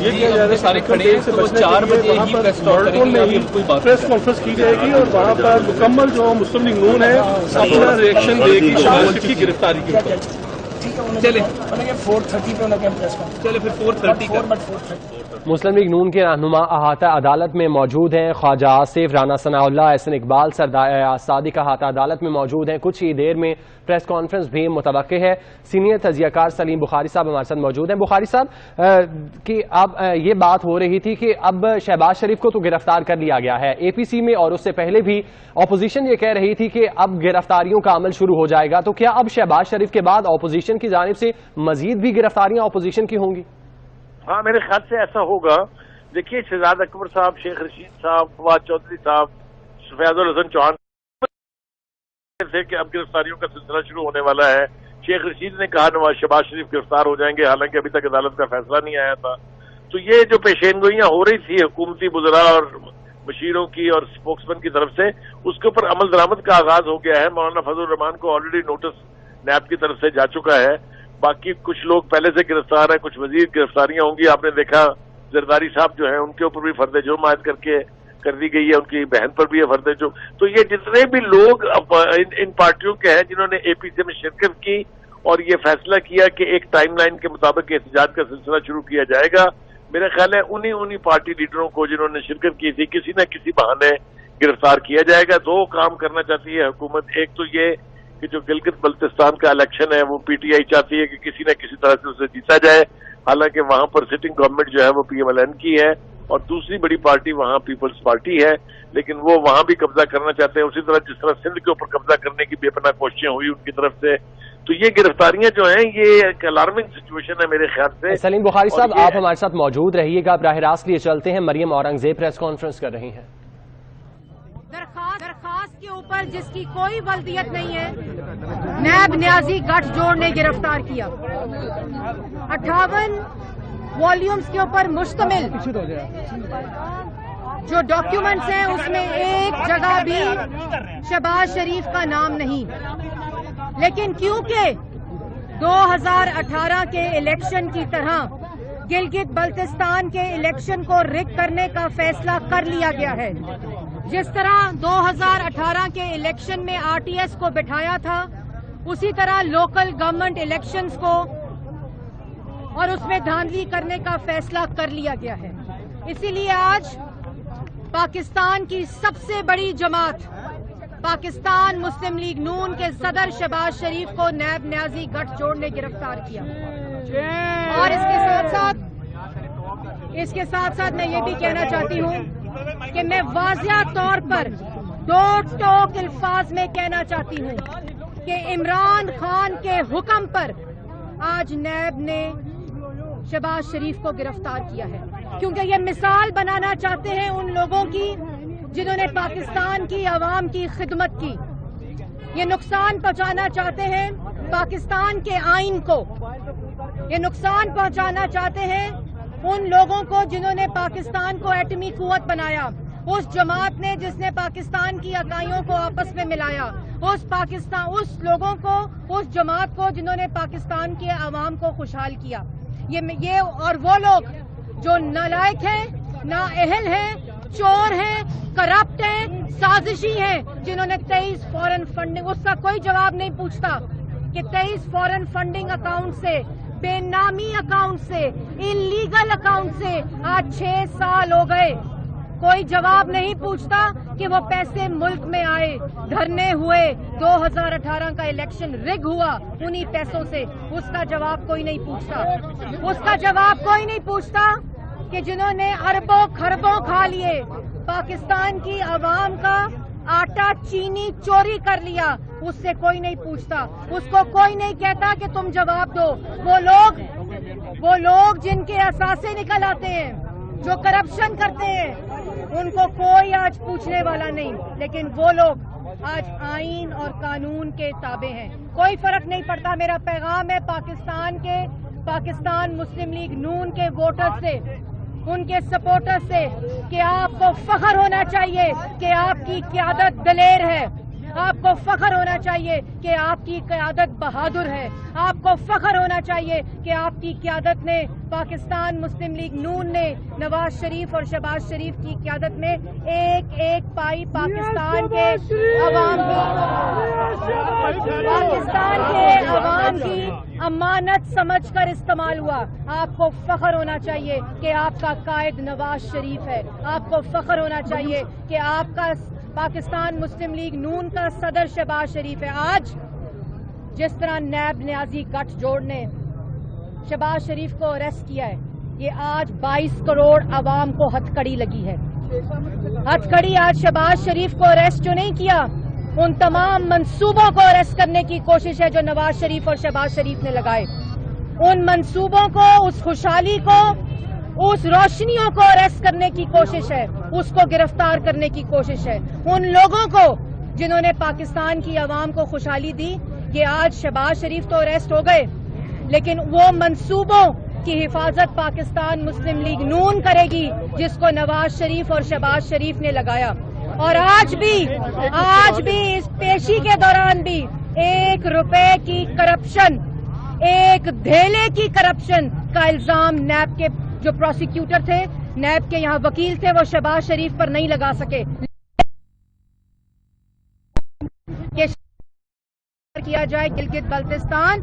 یہ کیا جا رہا ہے سارے کھڑے ہیں تو 4 بجے ہی پریس کانفرنس کی جائے گی اور وہاں پر مکمل جو مسلم لیگ نون ہے اپنا ریئیکشن دے گی شہباز شریف کی گرفتاری کے اوپر. چلے 4:30 پہ لگے پریس کانفرنس. چلے پھر 4:30 مسلم لیگ نون کے رہنما احاطہ عدالت میں موجود ہیں. خواجہ آصف، رانا ثناء اللہ، احسن اقبال، صادق احاطہ عدالت میں موجود ہیں. کچھ ہی دیر میں پریس کانفرنس بھی متوقع ہے. سینئر تجزیہ کار سلیم بخاری صاحب ہمارے ساتھ موجود ہیں. بخاری صاحب کہ اب یہ بات ہو رہی تھی کہ اب شہباز شریف کو تو گرفتار کر لیا گیا ہے اے پی سی میں، اور اس سے پہلے بھی اپوزیشن یہ کہہ رہی تھی کہ اب گرفتاریوں کا عمل شروع ہو جائے گا. تو کیا اب شہباز شریف کے بعد اپوزیشن کی جانب سے مزید بھی گرفتاریاں اپوزیشن کی ہوں گی؟ ہاں، میرے خیال سے ایسا ہوگا. دیکھیے، شہزاد اکبر صاحب، شیخ رشید صاحب، فواد چودھری صاحب، فیاض الحسن چوہان تھے کہ اب گرفتاریوں کا سلسلہ شروع ہونے والا ہے. شیخ رشید نے کہا نواز شہباز شریف گرفتار ہو جائیں گے، حالانکہ ابھی تک عدالت کا فیصلہ نہیں آیا تھا. تو یہ جو پیشین گوئیاں ہو رہی تھی حکومتی وزراء اور مشیروں کی اور اسپوکسمین کی طرف سے، اس کے اوپر عمل درآمد کا آغاز ہو گیا ہے. مولانا فضل الرحمان کو آلریڈی نوٹس نیب کی طرف سے جا چکا ہے. باقی کچھ لوگ پہلے سے گرفتار ہیں، کچھ مزید گرفتاریاں ہوں گی. آپ نے دیکھا زرداری صاحب جو ہیں ان کے اوپر بھی فرد جرم عائد کر دی گئی ہے، ان کی بہن پر بھی ہے فرد جرم. تو یہ جتنے بھی لوگ ان پارٹیوں کے ہیں جنہوں نے اے پی سی میں شرکت کی اور یہ فیصلہ کیا کہ ایک ٹائم لائن کے مطابق احتجاج کا سلسلہ شروع کیا جائے گا، میرا خیال ہے انہی پارٹی لیڈروں کو جنہوں نے شرکت کی تھی کسی نہ کسی بہانے گرفتار کیا جائے گا. 2 کام کرنا چاہتی ہے حکومت. ایک تو یہ کہ جو گلگت بلتستان کا الیکشن ہے وہ پی ٹی آئی چاہتی ہے کہ کسی نہ کسی طرح سے اسے جیتا جائے، حالانکہ وہاں پر سٹنگ گورنمنٹ جو ہے وہ پی ایم ایل این کی ہے، اور دوسری بڑی پارٹی وہاں پیپلز پارٹی ہے، لیکن وہ وہاں بھی قبضہ کرنا چاہتے ہیں، اسی طرح جس طرح سندھ کے اوپر قبضہ کرنے کی بے پناہ کوششیں ہوئی ان کی طرف سے. تو یہ گرفتاریاں جو ہیں یہ ایک الارمنگ سچویشن ہے میرے خیال سے. سلیم بخاری صاحب، آپ ہمارے ساتھ موجود رہیے گا. براہ راست لیے چلتے ہیں. مریم اورنگزیب پریس کانفرنس کر رہی ہیں. درخواست کے اوپر جس کی کوئی ولدیت نہیں ہے، نیب نیازی گٹھ جوڑ نے گرفتار کیا. 58 والیومز کے اوپر مشتمل جو ڈاکیومنٹس ہیں اس میں ایک جگہ بھی شہباز شریف کا نام نہیں. لیکن کیونکہ 2018 کے الیکشن کی طرح گلگت بلتستان کے الیکشن کو ریگ کرنے کا فیصلہ کر لیا گیا ہے، جس طرح 2018 کے الیکشن میں آر ٹی ایس کو بٹھایا تھا، اسی طرح لوکل گورنمنٹ الیکشنز کو اور اس میں دھاندلی کرنے کا فیصلہ کر لیا گیا ہے. اسی لیے آج پاکستان کی سب سے بڑی جماعت پاکستان مسلم لیگ نون کے صدر شہباز شریف کو نیب نیازی گٹھ جوڑ نے گرفتار کیا. اور اس کے ساتھ ساتھ میں یہ بھی کہنا چاہتی ہوں کہ میں واضح طور پر 2 ٹوک الفاظ میں کہنا چاہتی ہوں کہ عمران خان کے حکم پر آج نیب نے شہباز شریف کو گرفتار کیا ہے، کیونکہ یہ مثال بنانا چاہتے ہیں ان لوگوں کی جنہوں نے پاکستان کی عوام کی خدمت کی. یہ نقصان پہنچانا چاہتے ہیں پاکستان کے آئین کو، یہ نقصان پہنچانا چاہتے ہیں ان لوگوں کو جنہوں نے پاکستان کو ایٹمی قوت بنایا، اس جماعت نے جس نے پاکستان کی اکائیوں کو آپس میں ملایا، اس لوگوں کو، اس جماعت کو جنہوں نے پاکستان کے عوام کو خوشحال کیا. یہ اور وہ لوگ جو نالائق ہیں، نااہل ہیں، چور ہیں، کرپٹ ہیں، سازشی ہیں، جنہوں نے 23 فورن فنڈنگ، اس کا کوئی جواب نہیں پوچھتا کہ 23 فورن فنڈنگ اکاؤنٹ سے، بے نامی اکاؤنٹ سے، انلیگل اکاؤنٹ سے آج 6 سال ہو گئے. کوئی جواب نہیں پوچھتا کہ وہ پیسے ملک میں آئے، دھرنے ہوئے، 2018 کا الیکشن ریگ ہوا انہی پیسوں سے. اس کا جواب کوئی نہیں پوچھتا. اس کا جواب کوئی نہیں پوچھتا کہ جنہوں نے اربوں خربوں کھا لیے، پاکستان کی عوام کا آٹا چینی چوری کر لیا، اس سے کوئی نہیں پوچھتا. اس کو کوئی نہیں کہتا کہ تم جواب دو. وہ لوگ جن کے اثاثے نکل آتے ہیں، جو کرپشن کرتے ہیں، ان کو کوئی آج پوچھنے والا نہیں. لیکن وہ لوگ آج آئین اور قانون کے تابع ہیں. کوئی فرق نہیں پڑتا. میرا پیغام ہے پاکستان مسلم لیگ نون کے ووٹر سے، ان کے سپورٹر سے، کہ آپ کو فخر ہونا چاہیے کہ آپ کی قیادت دلیر ہے، آپ کو فخر ہونا چاہیے کہ آپ کی قیادت بہادر ہے. آپ کو فخر ہونا چاہیے کہ آپ کی قیادت نے پاکستان مسلم لیگ نون نے نواز شریف اور شہباز شریف کی قیادت میں ایک ایک پائی پاکستان کے عوام کی امانت سمجھ کر استعمال ہوا. آپ کو فخر ہونا چاہیے کہ آپ کا قائد نواز شریف ہے. آپ کو فخر ہونا چاہیے کہ آپ کا پاکستان مسلم لیگ نون کا صدر شہباز شریف ہے. آج جس طرح نیب نیازی گٹھ جوڑ نے شہباز شریف کو اریسٹ کیا ہے، یہ آج 22 کروڑ عوام کو ہتھکڑی لگی ہے. ہتھکڑی آج شہباز شریف کو اریسٹ جو نہیں کیا، ان تمام منصوبوں کو اریسٹ کرنے کی کوشش ہے جو نواز شریف اور شہباز شریف نے لگائے. ان منصوبوں کو، اس خوشحالی کو، اس روشنیوں کو اریسٹ کرنے کی کوشش ہے، اس کو گرفتار کرنے کی کوشش ہے. ان لوگوں کو جنہوں نے پاکستان کی عوام کو خوشحالی دی، یہ آج شہباز شریف تو اریسٹ ہو گئے، لیکن وہ منصوبوں کی حفاظت پاکستان مسلم لیگ نون کرے گی جس کو نواز شریف اور شہباز شریف نے لگایا. اور آج بھی اس پیشی کے دوران بھی 1 روپے کی کرپشن، ایک دھیلے کی کرپشن کا الزام نیب کے جو پروسیکیوٹر تھے، نیب کے یہاں وکیل تھے، وہ شہباز شریف پر نہیں لگا سکے. کیا جائے گلگت بلتستان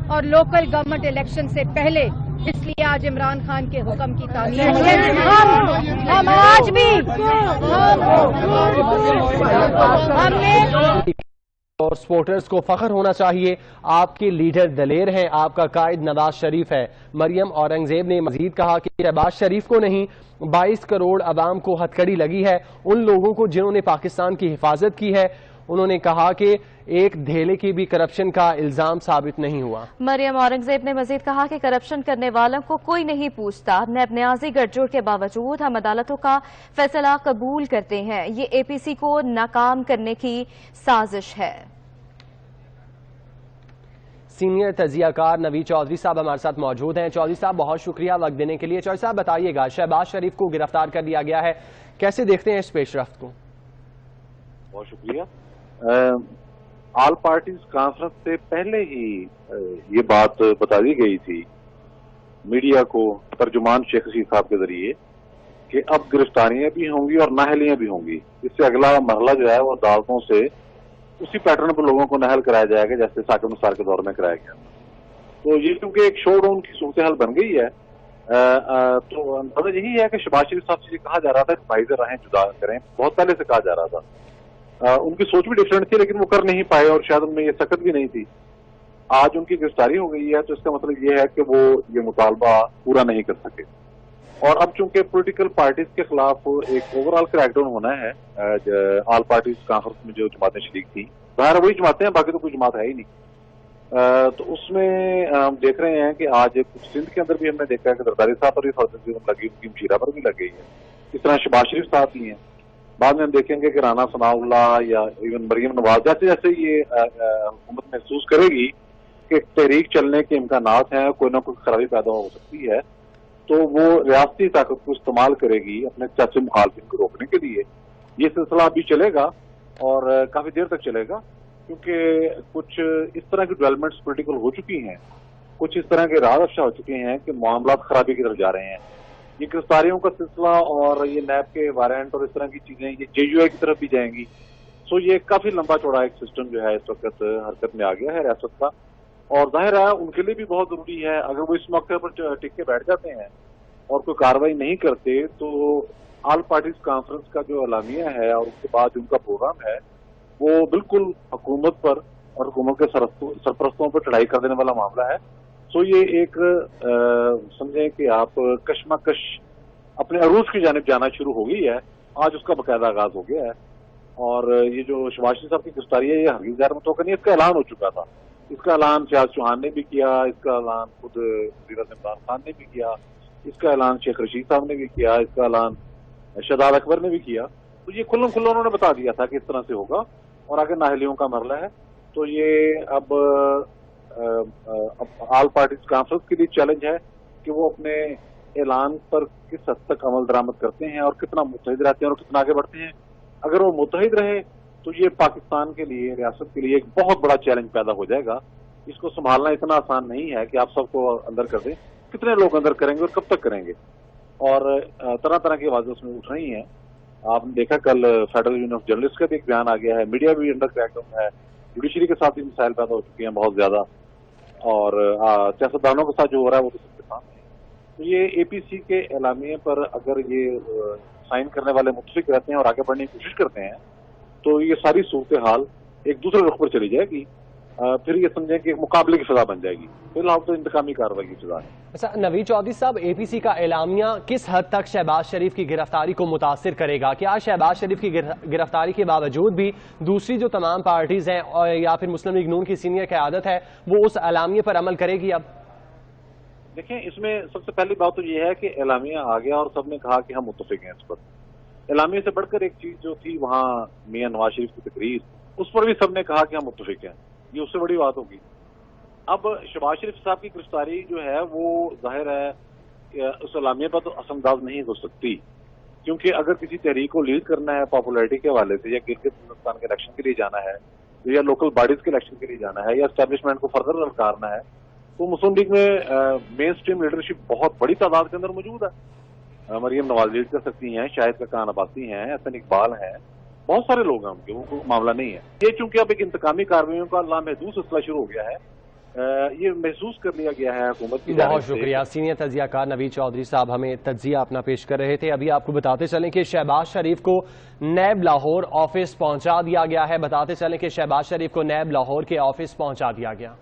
اور لوکل گورنمنٹ الیکشن سے پہلے، اس لیے آج عمران خان کے حکم کی تعمیل ہم آج بھی ہم نے اور سپورٹرز کو فخر ہونا چاہیے. آپ کے لیڈر دلیر ہیں، آپ کا قائد نواز شریف ہے. مریم اورنگزیب نے مزید کہا کہ شہباز شریف کو نہیں، 22 کروڑ عوام کو ہتھکڑی لگی ہے، ان لوگوں کو جنہوں نے پاکستان کی حفاظت کی ہے. انہوں نے کہا کہ ایک دھیلے کی بھی کرپشن کا الزام ثابت نہیں ہوا. مریم اورنگزیب نے مزید کہا کہ کرپشن کرنے والوں کو کوئی نہیں پوچھتا. نیب نیازی گٹھ جوڑ کے باوجود ہم عدالتوں کا فیصلہ قبول کرتے ہیں. یہ اے پی سی کو ناکام کرنے کی سازش ہے. سینئر تجزیہ کار نوید چودھری صاحب ہمارے ساتھ موجود ہیں. چودھری صاحب بہت شکریہ وقت دینے کے لیے. چودھری صاحب بتائیے گا، شہباز شریف کو گرفتار کر لیا گیا ہے، کیسے دیکھتے ہیں اس پیش رفت کو؟ بہت شکریہ. آل پارٹیز کانفرنس سے پہلے ہی یہ بات بتا دی گئی تھی میڈیا کو ترجمان شیخ رشید صاحب کے ذریعے کہ اب گرفتاریاں بھی ہوں گی اور نااہلیاں بھی ہوں گی. اس سے اگلا مرحلہ جو ہے وہ عدالتوں سے اسی پیٹرن پر لوگوں کو نااہل کرایا جائے گا جیسے ثاقب نثار کے دور میں کرایا گیا. تو یہ کیونکہ ایک شو ڈاؤن کی صورتحال بن گئی ہے، تو اندازہ یہی ہے کہ شہباز شریف صاحب سے یہ کہا جا رہا تھا کہ بھائی راہیں جدا کریں، بہت پہلے سے کہا جا رہا تھا. ان کی سوچ بھی ڈفرینٹ تھی لیکن وہ کر نہیں پائے اور شاید ان میں یہ سخت بھی نہیں تھی. آج ان کی گرفتاری ہو گئی ہے تو اس کا مطلب یہ ہے کہ وہ یہ مطالبہ پورا نہیں کر سکے. اور اب چونکہ پولیٹیکل پارٹیز کے خلاف ایک اوور آل کریک ڈاؤن ہونا ہے آل پارٹیز کانفرنس میں جو جماعتیں شریک تھیں، ظاہر وہی جماعتیں ہیں، باقی تو کوئی جماعت ہے ہی نہیں. تو اس میں ہم دیکھ رہے ہیں کہ آج سندھ کے اندر بھی ہم نے دیکھا ہے کہ زرداری صاحب پر بھی لگی، ان کی مشیرہ پر بھی لگ گئی ہے. اس طرح شہباز شریف صاحب بھی ہیں. بعد میں ہم دیکھیں گے کہ رانا ثناء اللہ یا ایون مریم نواز جیسے جیسے یہ حکومت محسوس کرے گی کہ تحریک چلنے کے امکانات ہیں، کوئی نہ کوئی خرابی پیدا ہو سکتی ہے، تو وہ ریاستی طاقت کو استعمال کرے گی اپنے سیاسی مخالفین کو روکنے کے لیے. یہ سلسلہ ابھی چلے گا اور کافی دیر تک چلے گا، کیونکہ کچھ اس طرح کی ڈیولپمنٹس پولیٹیکل ہو چکی ہیں، کچھ اس طرح کے راز افشا ہو چکے ہیں کہ معاملات خرابی کی طرف جا رہے ہیں. یہ گرفتاریوں کا سلسلہ اور یہ نیب کے وارنٹ اور اس طرح کی چیزیں یہ جے یو آئی کی طرف بھی جائیں گی. سو یہ کافی لمبا چوڑا ایک سسٹم جو ہے اس وقت حرکت میں آ گیا ہے ریاست کا، اور ظاہر ہے ان کے لیے بھی بہت ضروری ہے. اگر وہ اس موقع پر ٹک کے بیٹھ جاتے ہیں اور کوئی کارروائی نہیں کرتے تو آل پارٹیز کانفرنس کا جو اعلامیہ ہے اور اس کے بعد ان کا پروگرام ہے وہ بالکل حکومت پر اور حکومت کے سرپرستوں پر چڑھائی کر دینے والا معاملہ ہے. سو یہ ایک سمجھیں کہ آپ کشمکش اپنے عروج کی جانب جانا شروع ہو گئی ہے. آج اس کا باقاعدہ آغاز ہو گیا ہے، اور یہ جو شہباز شریف صاحب کی گرفتاری ہے یہ ہرگز غیر متوقع نہیں، اس کا اعلان ہو چکا تھا. اس کا اعلان شہباز چوہان نے بھی کیا، اس کا اعلان خود وزیر اعظم عمران خان نے بھی کیا، اس کا اعلان شیخ رشید صاحب نے بھی کیا، اس کا اعلان شہزاد اکبر نے بھی کیا. تو یہ کھلم کھلا انہوں نے بتا دیا تھا کہ اس طرح سے ہوگا اور آگے نااہلیوں کا مرحلہ ہے. تو یہ اب آل پارٹیز کانفرنس کے لیے چیلنج ہے کہ وہ اپنے اعلان پر کس حد تک عمل درآمد کرتے ہیں اور کتنا متحد رہتے ہیں اور کتنا آگے بڑھتے ہیں. اگر وہ متحد رہے تو یہ پاکستان کے لیے، ریاست کے لیے ایک بہت بڑا چیلنج پیدا ہو جائے گا. اس کو سنبھالنا اتنا آسان نہیں ہے کہ آپ سب کو اندر کر دیں. کتنے لوگ اندر کریں گے اور کب تک کریں گے؟ اور طرح طرح کی آوازیں اس میں اٹھ رہی ہیں. آپ نے دیکھا کل فیڈرل یونین آف جرنلسٹ کا بھی ایک بیان آ گیا ہے. میڈیا بھی انڈر کریک ہے. جوڈیشری کے ساتھ بھی مسائل پیدا ہو چکے ہیں بہت زیادہ، اور سیاستدانوں کے ساتھ جو ہو رہا ہے وہ تو سب کے سامنے ہے. تو یہ اے پی سی کے اعلامیے پر اگر یہ سائن کرنے والے متفق رہتے ہیں اور آگے بڑھنے کی کوشش کرتے ہیں تو یہ ساری صورتحال ایک دوسرے رخ پر چلی جائے گی. پھر یہ سمجھیں کہ مقابلے کی فضا بن جائے گی. فی الحال تو انتقامی کارروائی کی فضا ہے. اچھا نوید چودھری صاحب، اے پی سی کا اعلامیہ کس حد تک شہباز شریف کی گرفتاری کو متاثر کرے گا؟ کیا شہباز شریف کی گرفتاری کے باوجود بھی دوسری جو تمام پارٹیز ہیں یا پھر مسلم لیگ نون کی سینئر قیادت ہے وہ اس اعلامیے پر عمل کرے گی؟ اب دیکھیں، اس میں سب سے پہلی بات تو یہ ہے کہ اعلامیہ آ گیا اور سب نے کہا کہ ہم متفق ہیں اس پر. اعلامیے سے بڑھ کر ایک چیز جو تھی وہاں میاں نواز شریف کی تقریر، اس پر بھی سب نے کہا کہ ہم متفق ہیں. یہ اس سے بڑی بات ہوگی. اب شہباز شریف صاحب کی گرفتاری جو ہے وہ ظاہر ہے اس اعلامیے پر تو اثر انداز نہیں ہو سکتی، کیونکہ اگر کسی تحریک کو لیڈ کرنا ہے پاپولیرٹی کے حوالے سے، یا گلگت بلتستان کے الیکشن کے لیے جانا ہے، یا لوکل باڈیز کے الیکشن کے لیے جانا ہے، یا اسٹیبلشمنٹ کو فردر للکارنا ہے، تو مسلم لیگ میں مین سٹریم لیڈرشپ بہت بڑی تعداد کے اندر موجود ہے. مریم نواز لیڈ کر سکتی ہیں، شاہد کاکان عباسی ہیں، حسن اقبال ہیں، بہت سارے لوگ ہیں ان کے. وہ کوئی معاملہ نہیں ہے. یہ چونکہ اب ایک انتقامی کارروائیوں کا لامحدود سلسلہ شروع ہو گیا ہے، یہ محسوس کر لیا گیا ہے حکومت کی. بہت شکریہ. سینئر تجزیہ کار نوید چودھری صاحب ہمیں تجزیہ اپنا پیش کر رہے تھے. ابھی آپ کو بتاتے چلیں کہ شہباز شریف کو نیب لاہور آفس پہنچا دیا گیا ہے. بتاتے چلیں کہ شہباز شریف کو نیب لاہور کے آفس پہنچا دیا گیا.